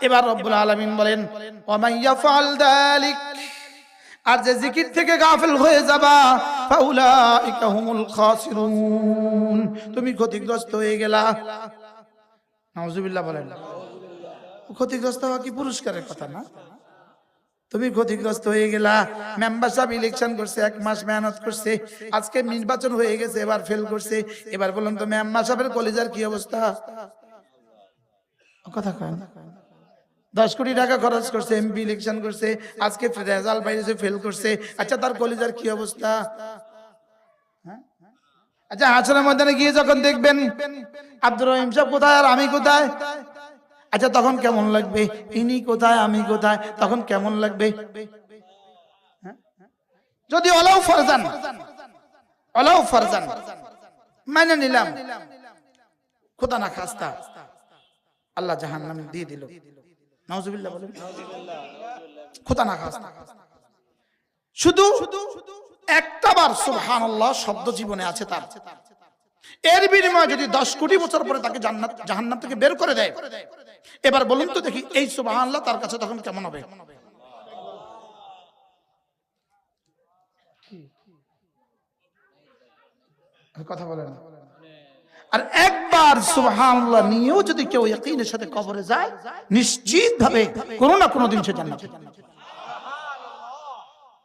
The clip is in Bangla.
এবার রব্বুল আলামিন বলেন ওয়া মান ইয়াফআল যালিক, আর যে জিকির থেকে গাফিল হয়ে যাবা ফাউলাইকা হুমুল খাসিরুন, তুমি ক্ষতিগ্রস্ত হয়ে গেলা। নাউজুবিল্লাহ বলেন। ক্ষতিগ্রস্ত হওয়া কি পুরস্কারের কথা না? তুমি ক্ষতিগ্রস্ত হয়ে গেলা। মেম্বার সাহেব ইলেকশন করছে, 1 মাস মেহনত করছে, আজকে নির্বাচন হয়ে গেছে, এবার ফেল করছে। এবার বলুন তো মেম্বার সাহেবের কলেজের কি অবস্থা? কথা কয় না। 10 কোটি টাকা খরচ করছে, এমপি ইলেকশন করছে, আজকে রেজাল্ট বাইরেছে, ফেল করছে। আচ্ছা তার কলেজের কি অবস্থা? আচ্ছা হাসরের ময়দানে গিয়ে যখন দেখবেন আব্দুর রহিম সাহেব কোথায় আর আমি কোথায়, আচ্ছা তখন কেমন লাগবে? ইনি কোথায় আমি কোথায়, তখন কেমন লাগবে? যদি ওলাও ফারজান মানে নিলাম, খোদা না খাস্তা আল্লাহ জাহান্নামে দিয়ে দিল, নাউজুবিল্লাহ বলেন, খোদা না খাস্তা, শুধু একটাবার সুবহানাল্লাহ শব্দ জীবনে আছে তার, এর বিনিময়ে যদি 10 কোটি বছর পরে তাকে জাহান্নাম থেকে বের করে দেয়, এবার বলুন তো দেখি এই সুবহানাল্লাহ তার কাছে তখন কেমন হবে? কথা বলেন। আর একবার সুবহানাল্লাহ নিয়েও যদি কেউ ইয়াকিনের সাথে কবরে যায়, নিশ্চিত ভাবে কোনো না কোনো দিন সে জান্নাতে যাবে।